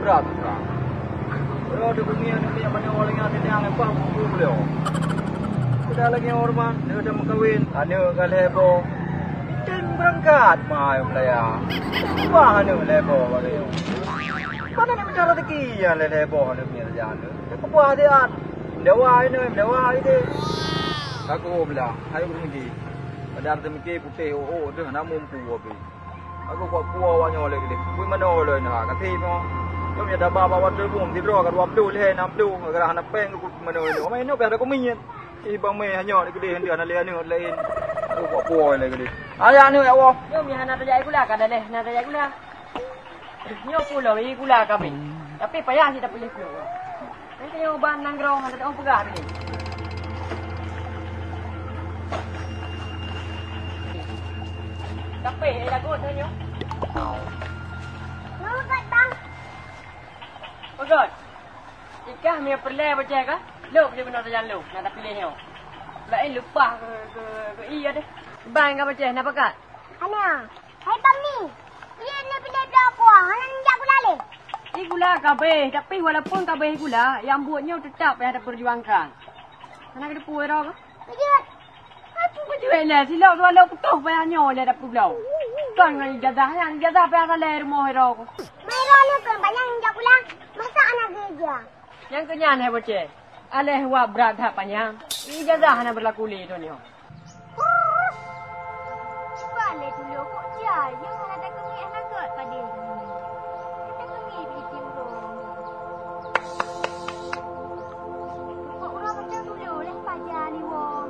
berat kan. Kalau ada bumi yang banyak orang yang ada yang apa buku beliau. Sudah lagi orang dia sudah mengkawin, ada kalau heboh. Dan berangkat mai belaya. Wah ada heboh bagaimana? Mana ni bicara rezeki yang heboh ada punya jalan. Dia kebuah dia. Dewa ini. Aku belah, ayo bermegi. Pada arti megi putih, tu nak mumpu api. Aku kuat awaknya oleh gede. Kui mana oleh nak kati mo. Jom ya dabah bawa terbum tidur kat 20 leh 60 gerah nak peng aku mana oleh. Mai no biar aku minyak. Bang me hanya ni gede hendak nak lain lain. Aku kuat oleh gede. Ayah ni ya Allah. Jom ya nak terjadi gula kan dah nak terjadi gula. Nyo pulau ini gula kami. Tapi payah sih tak boleh keluar. Nanti yang ban nanggrong ada orang pegang ni. Tapi lagu tu nyo. Nggak bang. Bagus. Jika mi perlu baca ke? Lu dia benar jalan lu. Nak pilih nyo. Lain lupa ke iya deh. Bang enggak baca nak pakat. Ana. Hai bang ni. Ia ni pilih aku. Ana ni aku lali. Ini gula kabeh, tapi walaupun kabeh gula, yang buatnya tetap ada perjuangkan. Mana kena puai dah ke? Betul. Apa perjuang lah, silap tu walau putus bayarnya oleh ada pulau. Tuan dengan ijazah bayar salah rumah dah ke. Mai rono kan banyak ni aku lah. Masa anak kerja. Yang kenyan hai bocah. Aleh wa berat dah panjang. Ijazah nak berlaku le tu ni. Balik dulu kok jaya ada kami anak kat pada ni. Kita kami bikin kok orang macam dulu lah pajar ni wong.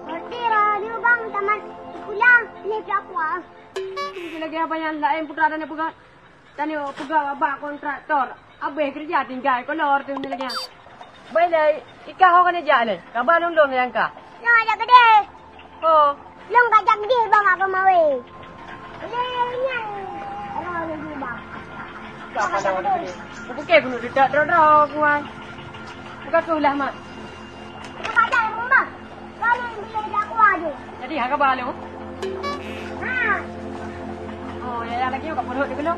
Berarti ni bang taman sekolah ni aku ah. Ini lagi apa yang lain putra dan pegang. Dan yo pegang abah kontraktor. Abah kerja tinggal kolor tu ni lagi. Baiklah, ikah kau kena jalan. Kabar long yang kah? Nah, ada gede. Oh. Long kajak gede bang aku mau. Lenyan. Kalau ni bang. Apa dah ada ni? Bukan gunu tidak drop kuan. Bukan kulah mak. Kita kajak rumah. Kalau ni bila aku ada. Jadi hang kabar lu? Ha. Oh, ya lagi kat perut dia belum?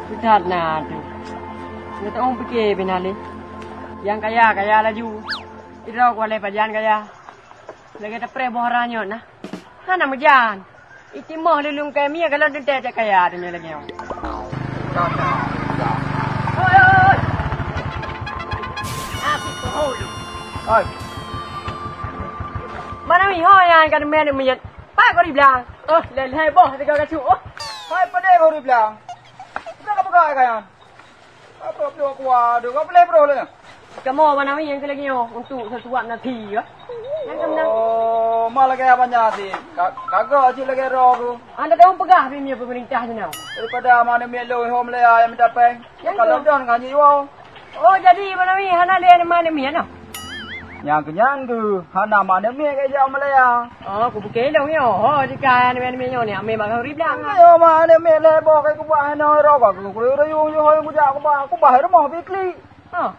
Sudah nak tu. Kita orang fikir binali. Yang kaya laju. Tidak kualai pajan kaya. Lagi tak pernah bohranyo nah. Mana majan? Itimah lelung kami kalau tidak tak kaya dia lagi. Oi. Api koholu. Oi. Mana mi ho yang kan men mi pak ko di bilang. Oh, lelai boh tiga kacu. Oh. Hai pada kau di bilang. Kita apa kau kaya? Apa tu aku ada? Kau boleh bro le. Kamu mana mi yang lagi untuk sesuatu nanti ya. Yang kena. Oh, malah kaya banyak sih. Kagak aja lagi roh. Anda tahu pegah ni pemerintah sana. Daripada mana melo home le ayam minta peng. Kalau jangan ngaji wow. Oh, jadi mana mi hana le mana mi ana. Yang kenyan tu, hana mana mi ke jauh Malaya. Oh, aku bukan dong yo. Oh, jika ni mi yo ni ame bang rib lang. Yo mana mi le bo ke ku ba hana ro ka ku yu hoy ku ja ku ba rumah bikli. Oh.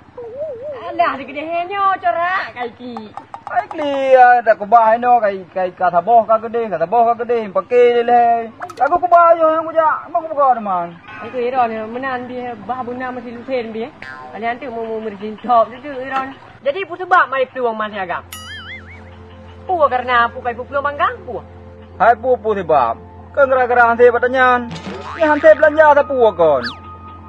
Alah di gede henyo corak kai ki. Ai kli da ku ba hana kai ka tha bo ka gede pakai le. Aku ku ba yo ku ja, emang ku ba man. Itu iro ni menan dia bah buna masih lusen dia. Ali nanti mau merjin job tu iro. Jadi pu sebab mai peluang masih agam. Pu karena pu kai pu peluang manggang pu. Hai pu sebab. Ke gara-gara hante patanyan. Ni hante belanja ta pu kon.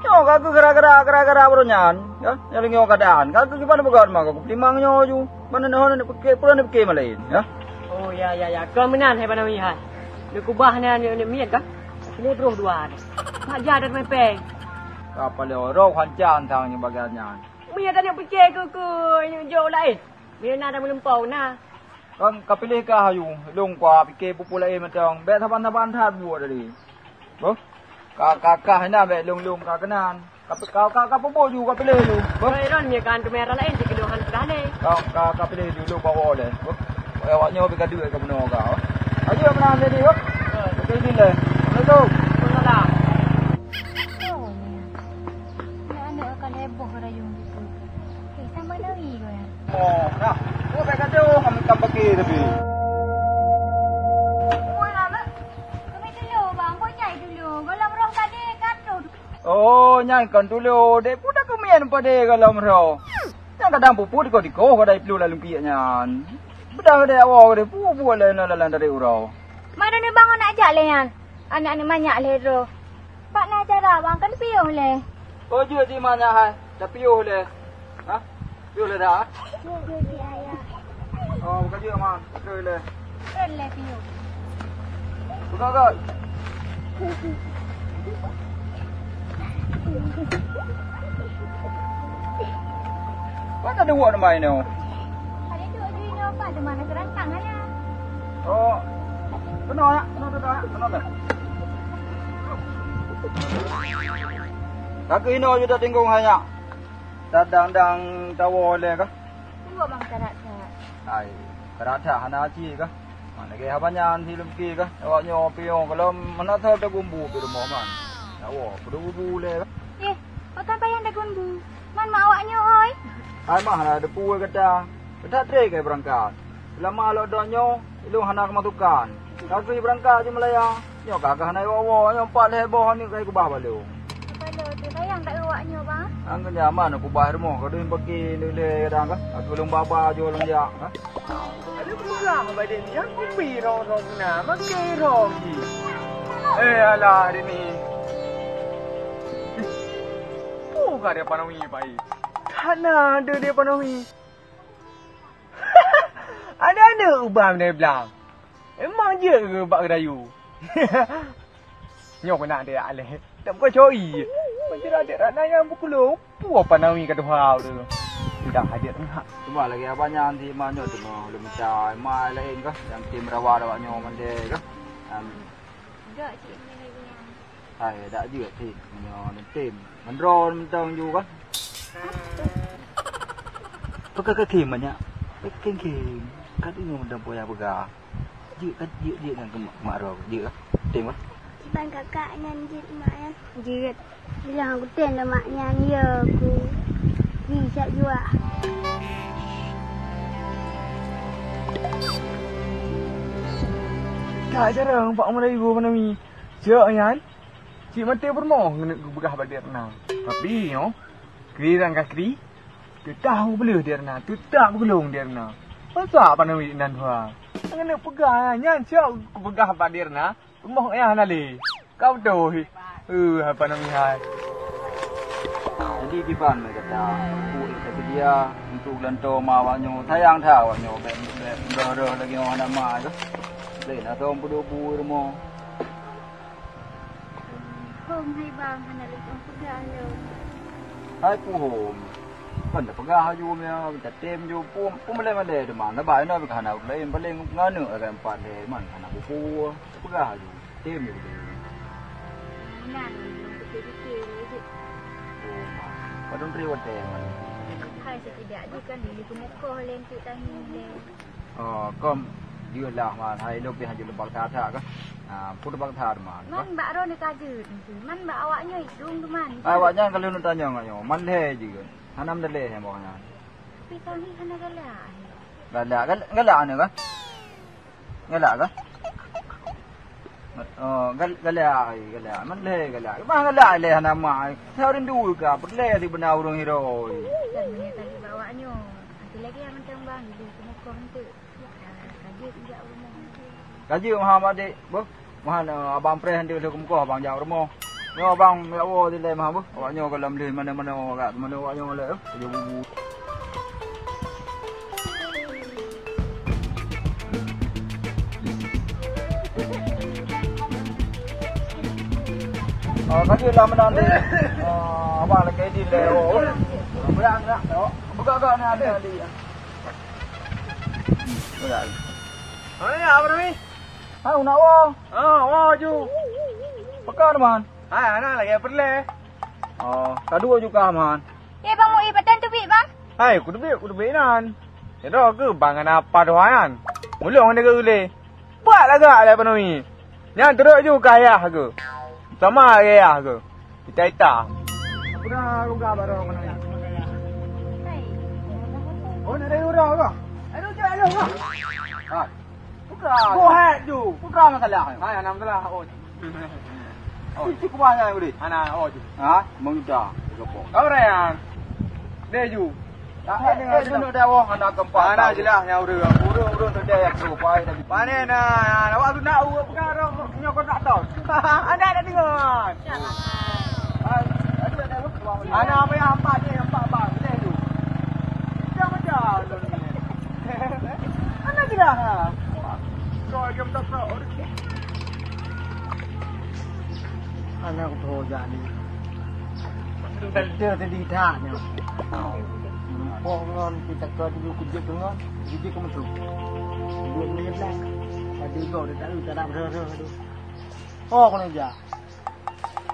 Yo ka gara-gara beronyan. Ya, yang nyo keadaan. Ka gimana bukan mak aku timang nyo ju. Mana noh ni puran ni ke malain, ya. Oh ya. Kau menan hai pana mi hai. Ni kubah ni miat ka? Ni bro dua ni. Mak jadat mai peng. Apa le ro khan chan thang ni baganyan. Miat ada pikir ke jo lain. Dia nak dah melempau nah. Kan kapilih ka hayu long kwa pikir populai macam be thaban that buat tadi. Boh. Ka hina be long ka kenan. Ka popo ju ka pilih ju. Boh. Ron mi kan kamera lain di kedohan dah ni. Ka pilih dulu bawa oleh. Boh. Awaknya be kadu ka beno ka. Ayo menan tadi, boh. Betul ni le. Betul. Salah. Oh, nah. Kau pakai kacau kami pakai tapi. Oi lama. Kami dulu bang, kau cai dulu. Kalau orang tadi Oh, nyai kan dulu dek pudak kemian pada kalau merau. Yang kadang puput kau di kau kadai perlu lalu piaknya. Bedah dek awak dek puput lain dari urau. Mana ni bang nak ajak le yan? Anak ni banyak le tu. Pak nak cara bang kan piuh le. Oh, je di mana hai? Dah piuh le. Ha? Piuh le dah? Je di ayah. Oh, bukan je man. Betul le. Kan le piuh. Bukan kau. Kau tak ada buat nama ini? Ada tu ada ni apa? Di mana kerantang ada? Oh, kenal tak? Kaki ini juga tinggung hanya. Dadang tawo le kah? Tunggu bang karat-karat. Ai, kerata hana ci kah? Mana ke habanyan film ki kah? Awak nyopi kalau mana tahu ada bumbu di rumah man. Tawo, bumbu le kah? Pakai payah dah gunbu. Man mak awaknya oi. Ai mah ada puai kata. Kata tre ke berangkat. Lama lo donyo, ilung hana kematukan. Kaki berangkat je Melaya. Nyo kakak hana wawo, nyo empat leboh ni kai kubah balu. Kalau tu sayang kat awaknya bang. Ang kenyaman aku kubah rumah. Kau dah pergi nile kadang kah? Aku belum baba jo long jak. Ada pulang ke badan ni. Aku pirong na. Makai rong ni. Alah hari ni. Bukan dia panawi baik. Kana ada dia panawi. Ada ubah dia bilang. Emang je ke bak kedayu? Nyok nak dia alih. Tak buka coi. Macam ada rana yang berkulung. Puah panawi kat hau tu. Tidak hadir nak. Cuma lagi abangnya nanti mana tu mah belum cai mai lain kah? Yang tim rawat awak nyo mande kah? Dak cik ni lagi yang. Hai dak juga sih. Nyo tim. Menron mentang juga. Pakai kaki banyak. Keng. Kat ini mendang poya begah. Jik dengan mak ro. Jik ah. Tim ah. Bang kakak ngan jit mak ya. Jit. Bilang aku ten dah maknya ya aku. Bisa juga. Tak jarang Pak Melayu Panawi. Cik kan? Cik mati bermoh kena begah pada dia renang. Tapi yo, kiriran kaki, tu tahu boleh dia renang, tu tak bergelung dia renang. Pasal Panawi nan hua. Kena pegah nyan cik begah pada dia renang. Bermoh ya nali. Kau tu. Panawi hai. Jadi di ban mereka kata, buat tapi dia untuk lantau mawaknya sayang tahu awaknya ber lagi orang nak mai tu. Lain atau budu rumah. Hom hai bang hana lekong pegang lo. Hai puhom. Kan dah pegah ju mea, minta tem ju pum boleh tu mana baik nak bekan nak lain paling nganu akan empat le man anak buku pegah ju. Tem ju. Nan betul-betul ni. Padahal riwat tem. Hai setidak dia kan dia punya koh lentuk tani le. Oh, kom dia lah man hai lo pi haju lebak tha kah? Pun lebak tha man. Man mbak ro ni kajut tu. Man mbak awaknya hidung tu man. Awaknya kalau nak tanya ngaknya, man le je. Hanam dah le hem bawahnya. Tapi tahun ni hana galak. Galak ni kah? Galak kah? Oh, galak. Man le galak. Mah galak le hanam mai. Sao rindu ka? Perle di benar urang hero. Dan punya tadi bawaknya. Nanti lagi yang macam bang dia punya koh tu. Kajut juga rumah. Gaji Muhammad adik, bu. Mahan abang pre nanti ke muka abang jauh rumah. Ni abang ya wo di le mah bu. Awaknya kalau beli mana-mana kat mana awaknya le. Dia bubu. Gaji lah menang ni. Abang lagi di le wo. Berang tak? Buka ni ada di. Berang. Mana ya Panawi? Hai nak wo. Wah ju. Pekan man. Hai anak lagi perle. Kedua juga man. Bang mau ipatan tu bik bang. Hai kudu nan. Jadi ke bang apa doan? Mulung dia ke ule. Buat lagak le Panawi. Yang teruk juga ya ke. Sama ya ke. Kita. Aku dah luga baru Panawi. Hai. Oh nak ada urang ke? Aduh jangan ke. Ha. Buka. Go ahead ju. Buka masalah. Hai anam telah. Oh. Oh, itu kemana boleh? Anak oh. Ha? Mengda. Gapo? Orang. Deju. Duduk dah wah anak keempat. Mana jelah yang urang tu dia yang terlupai tadi. Mana nak awak tu nak urang perkara nyokot nak tahu. Anda nak dengar. Anak apa yang empat ni empat bang Deju. Macam anak jelah. Kau jam tak tahu. Anak tu jadi. Dia tadi dah ni. Pongon kita kau dulu kerja dengan kerja kamu tu. Dua minit lah. Tadi kau dah tahu tak ada tu. Oh kau ni je.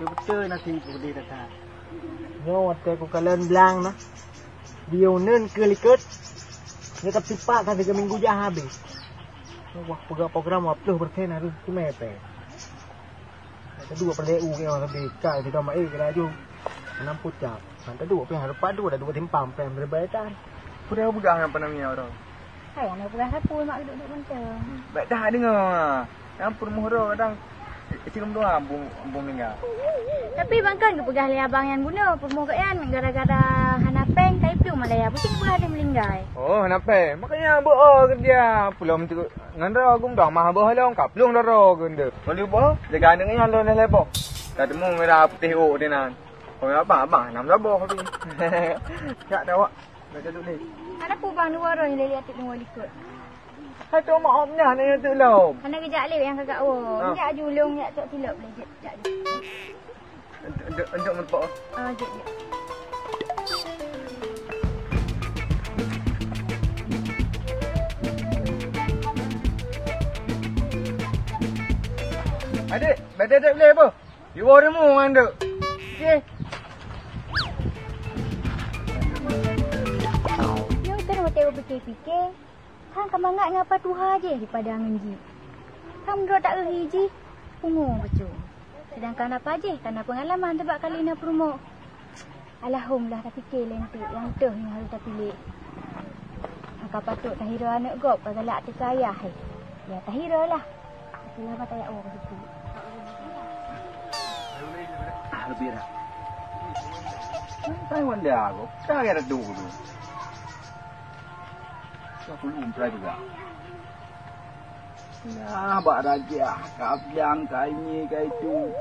Betul nanti kau dia datang. Yo, aku kalian bilang nah. Dia unen kelikut. Dia tak pipak kan 3 minggu je habis. Wah, program upload berten harus kimepe. Kedua pada EU ke orang lebih kai kita mai ke laju. 6 pucak. Nanti dua pihak depan dua dah dua timpam pem berbaikan. Sudah pegang apa namanya orang? Hai, nak pegang sapu mak duduk mentang. Baik dah dengar. Ampun muhra kadang cium doa bung meninggal. Tapi bang kan ke pegang le abang yang guna pemuh kat yan gara-gara hana peng kai piu malaya pusing pegang dia melinggai. Oh, kenapa? Makanya boh kerja. Belum tu ngandra gum dah mah boh long kap long daro gende. Boleh boh jaga dengan yang lo lepo. Tak temu merah putih oh dia nan. Oh, abang nam labo tu. Tak ada awak. Dah duduk ni. Ada pu bang dua orang yang dari atik tunggu ikut. Hai tu maafnya ni tu lo. Ana kejak lep yang kakak oh. Kejak julung yak tok silap boleh kejak. Untuk mentok. Jek. Adik, betul tak boleh apa? You order mu anda. Okey. Yo kan hotel fikir-fikir. Hang kamu ingat ngapa tuha je di padang menji. Kamu dua tak hiji. Pungu becu. Sedangkan apa je karena pengalaman tebak kali nak promo. Alhamdulillah tak fikir lentik yang tu yang harus tak pilih. Maka patut tahira anak gop pasal ak terkaya hai. Ya tahira lah. Itulah mata ya oh begitu. Lebih dah. Taiwan dia aku. Tak ada dulu. Aku lupa juga. Ya, bak raja, kapiang, kaini, kaitu.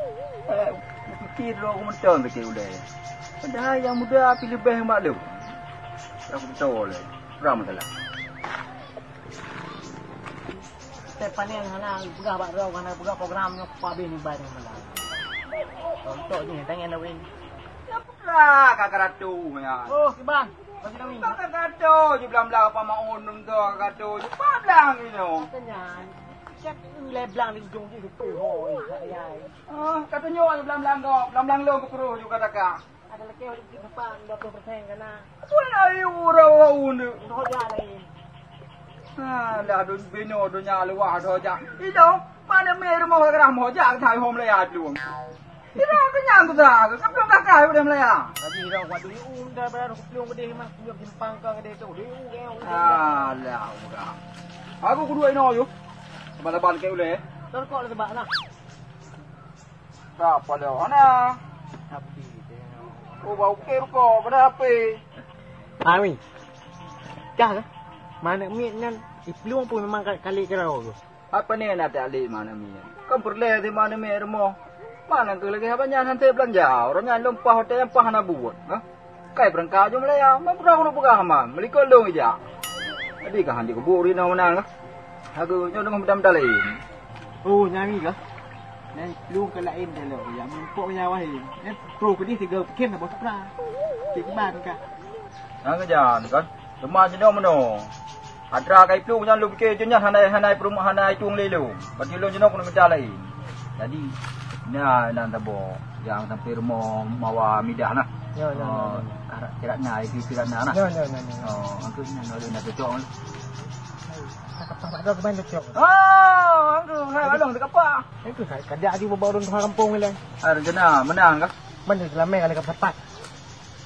Fikir aku macam tu udah. Padahal yang muda pilih lebih mak lu. Aku tahu le. Ram adalah. Tepan yang hana pegah bak rau hana pegah program nyok pabin ni barang malah. Contoh ni tanya Nawin. Lah kakaratu ya. Oh, bang. Bagi Nawin. Kakaratu je belang-belang apa mak onung tu kakaratu. Cepat belang ni tu. Katanya cek le belang di ujung je tu. Oh, saya. Katanya orang belang-belang kau, belang-belang lo keruh juga tak. Ada lagi di depan 20% kena. Pun ayu rawu ni. Hoja lain. Dah dun bino dunia luar hoja. Itu mana mer mau keram hoja thai hom le ya luang. Ira kenyang tu dah. Kaplang kakak udah melaya. Tadi dah buat dulu dah berada keplung gede mah siap simpang ke gede tu. Alah udah. Aku kedua ino yo. Balaban ke ule. Terkok le tebak lah. Tak pada ana. Tapi Oh bau ke ko pada apa? Ami. Dah ke? Mana mi nan iplung pun memang kali kerau tu. Apa ni nak tak ali mana mi? Kan perle di mana mi rumah. Mana ke lagi banyak nanti belanja. Orangnya lumpah hotel yang pahana buat. Ha? Kai berangkat je Melaya. Mampu nak buka hama. Meliko dong ija. Jadi kah handi kubur ni mana? Aku nyodong benda-benda lain. Oh, nyami ke? Nan lu ke lain dah lo. Yang mumpuk nyawa ni. Pro ke dia 3 kem dah bos pra. Tikban ka. Nang kejan kan. Cuma je mana. Adra kai plu yang lu fikir je hanai perumahan hanai cung lelu. Bagi lu jenok nak mencari lain. Jadi nah nanti bo yang sampai rumah mawa midah nah. Ya. Tidak nah itu tidak nah. Ya. Oh, angku ni nak cocok. Apa ada ke mana cocok? Angku hai along dekat apa? Itu kerja di bawah orang kampung ni lah. Ada jena menang kah? Mana selama kali ke tepat.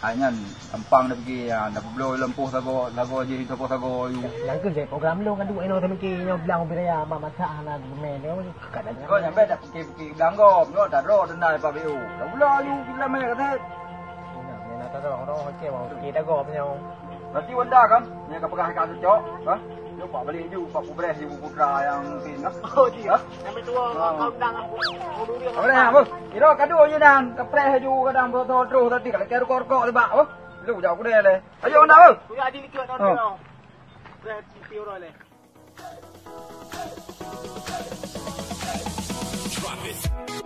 Hanya gampang dah pergi ya, dah belum lempuh sago je sago you. Yang kerja program lu kan dua ino tapi kini bilang beraya masak anak main dia kadang. Kau nyampe dah pergi bilang kau, kau dah roh dendai pa biu. Dah pula you bila main kata. Ni nak tahu orang okey mau kita go punya. Nanti wanda kan, ni kau pegang kat cocok, ha? Dia pak balik you, pak kubres you putra yang tin kan. Oh dia. Sampai tua kau dang aku. Apa dah, apa? Kira kadu je dan, kepres you kadang berotol terus tadi kalau kira kor-kor lebak, apa? Lu jauh kuda le. Ayo anda apa? Ku ada likut orang. Berhenti pioro le. Drop it.